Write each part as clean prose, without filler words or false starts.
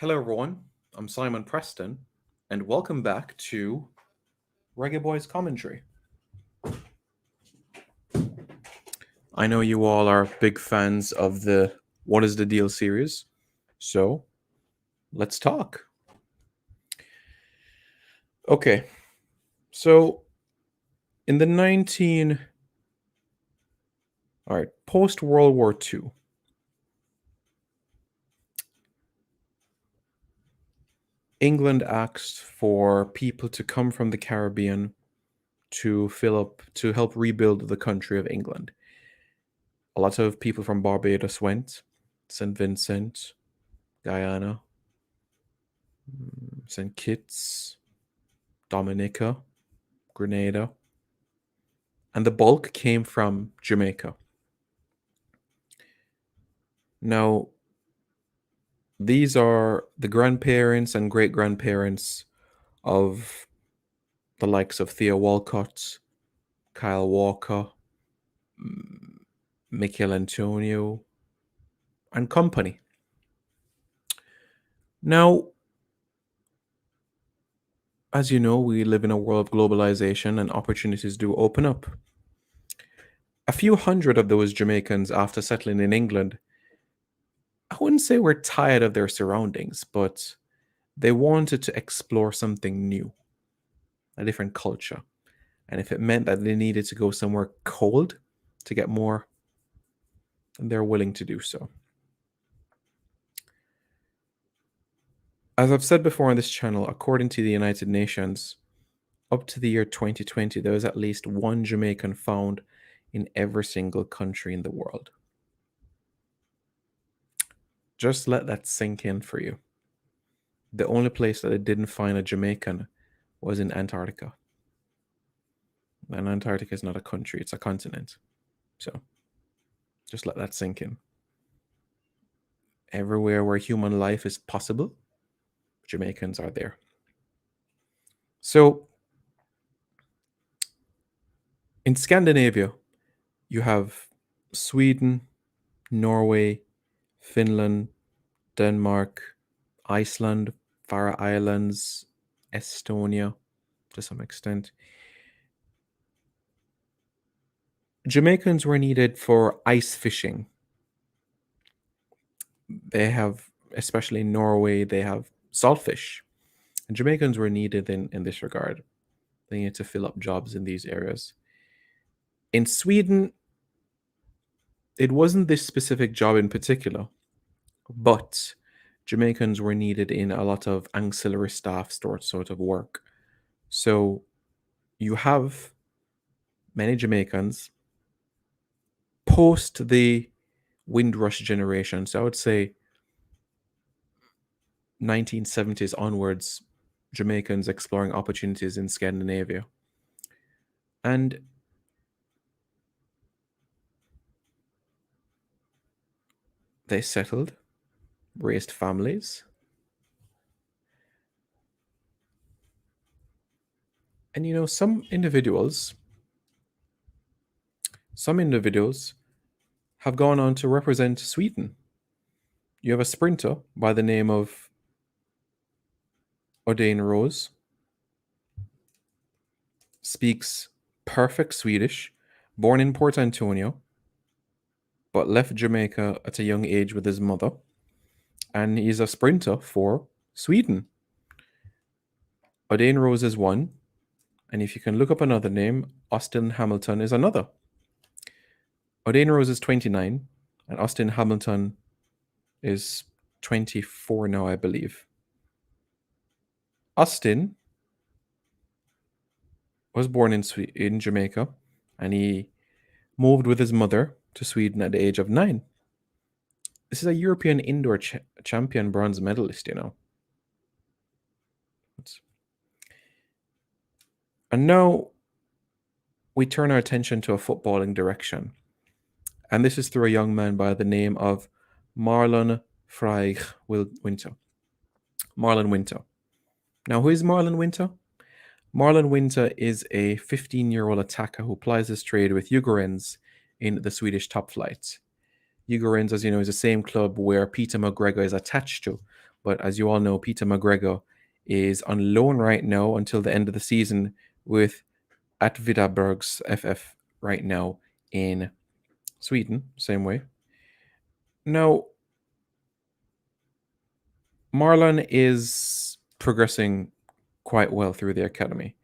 Hello, everyone. I'm Simon Preston, and welcome back to Reggae Boys Commentary. I know you all are big fans of the What is the Deal series, so let's talk. Okay, so in the post World War II, England asked for people to come from the Caribbean to help rebuild the country of England. A lot of people from Barbados went, St. Vincent, Guyana, St. Kitts, Dominica, Grenada, and the bulk came from Jamaica. Now, these are the grandparents and great grandparents of the likes of Theo Walcott, Kyle Walker, Michael Antonio, and company. Now, as you know, we live in a world of globalization and opportunities do open up. A few hundred of those Jamaicans, after settling in England, I wouldn't say were tired of their surroundings, but they wanted to explore something new, a different culture. And if it meant that they needed to go somewhere cold to get more, then they're willing to do so. As I've said before on this channel, according to the United Nations, up to the year 2020, there was at least one Jamaican found in every single country in the world. Just let that sink in for you. The only place that it didn't find a Jamaican was in Antarctica. And Antarctica is not a country, it's a continent. So just let that sink in. Everywhere where human life is possible, Jamaicans are there. So in Scandinavia, you have Sweden, Norway, Finland, Denmark, Iceland, Faroe Islands, Estonia, to some extent. Jamaicans were needed for ice fishing. They have, especially in Norway, they have saltfish. And Jamaicans were needed in this regard. They needed to fill up jobs in these areas. In Sweden, it wasn't this specific job in particular, but Jamaicans were needed in a lot of ancillary staff sort of work. So you have many Jamaicans post the Windrush generation. So I would say 1970s onwards, Jamaicans exploring opportunities in Scandinavia. And they settled, raised families. And you know, some individuals have gone on to represent Sweden. You have a sprinter by the name of Odain Rose, speaks perfect Swedish, born in Port Antonio, but left Jamaica at a young age with his mother, and he's a sprinter for Sweden. Odain Rose is one, and if you can look up another name, Austin Hamilton is another. Odain Rose is 29, and Austin Hamilton is 24 now, I believe. Austin was born in Jamaica, and he moved with his mother to Sweden at the age of 9. This is a European indoor champion bronze medalist, you know. And now we turn our attention to a footballing direction. And this is through a young man by the name of Marlon Wynter. Marlon Wynter. Now, who is Marlon Wynter? Marlon Wynter is a 15-year-old attacker who plies his trade with Djurgårdens in the Swedish top flight. Djurgårdens, as you know, is the same club where Peter McGregor is attached to, But as you all know, Peter McGregor is on loan right now until the end of the season with at Vidabergs FF right now in Sweden, same way. Now, Marlon is progressing quite well through the academy.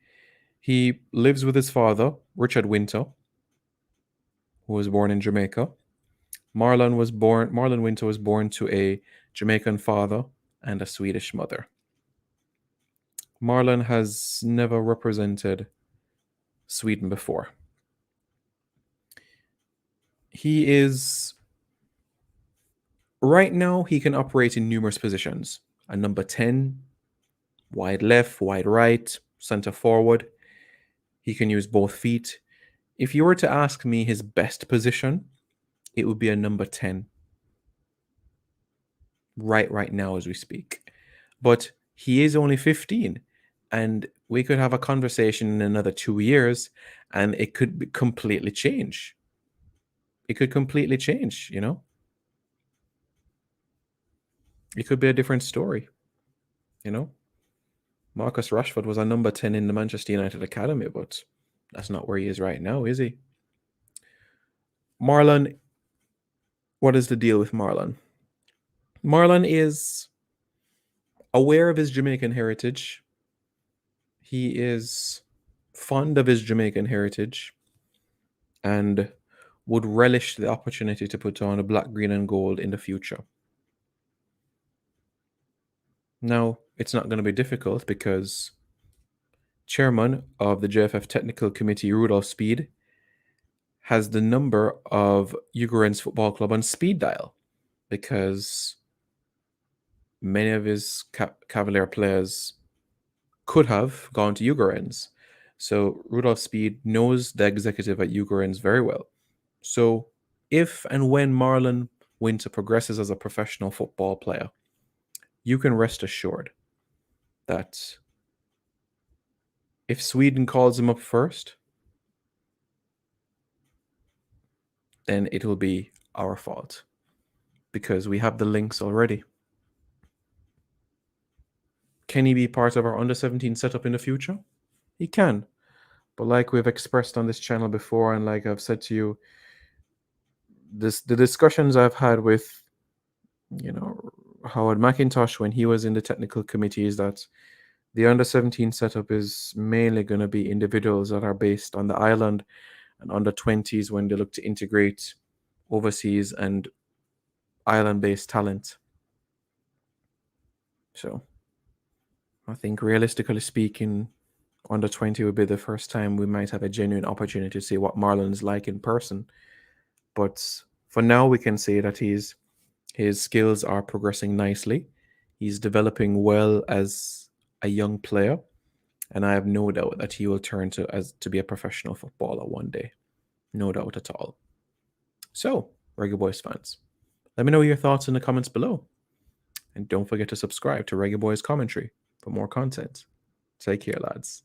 He lives with his father, Richard Wynter, who was born in Jamaica. Marlon Wynter was born to a Jamaican father and a Swedish mother. Marlon has never represented Sweden before. He is right now he can operate in numerous positions. A number 10, wide left, wide right, center forward. He can use both feet. If you were to ask me his best position, it would be a number 10 right now as we speak. But he is only 15, and we could have a conversation in another 2 years and it could completely change. It could completely change, you know? It could be a different story, you know? Marcus Rashford was a number 10 in the Manchester United Academy, but that's not where he is right now, is he? Marlon, what is the deal with Marlon? Marlon is aware of his Jamaican heritage. He is fond of his Jamaican heritage and would relish the opportunity to put on a black, green, and gold in the future. Now, it's not going to be difficult because chairman of the JFF Technical Committee, Rudolph Speed, has the number of Ugarens Football Club on speed dial because many of his Cavalier players could have gone to Ugarens. So Rudolph Speed knows the executive at Ugarens very well. So if and when Marlon Wynter progresses as a professional football player, you can rest assured that if Sweden calls him up first, then it will be our fault because we have the links already. Can he be part of our under 17 setup in the future? He can. But like we've expressed on this channel before, and like I've said to you, the discussions I've had with, Howard McIntosh when he was in the technical committee is that the under 17 setup is mainly going to be individuals that are based on the island and under 20s when they look to integrate overseas and island based talent. So I think realistically speaking, under 20 would be the first time we might have a genuine opportunity to see what Marlon's like in person. But for now, we can say that his skills are progressing nicely. He's developing well as a young player, and I have no doubt that he will turn to be a professional footballer one day. No doubt at all. So, Reggae Boys fans, let me know your thoughts in the comments below. And don't forget to subscribe to Reggae Boys Commentary for more content. Take care, lads.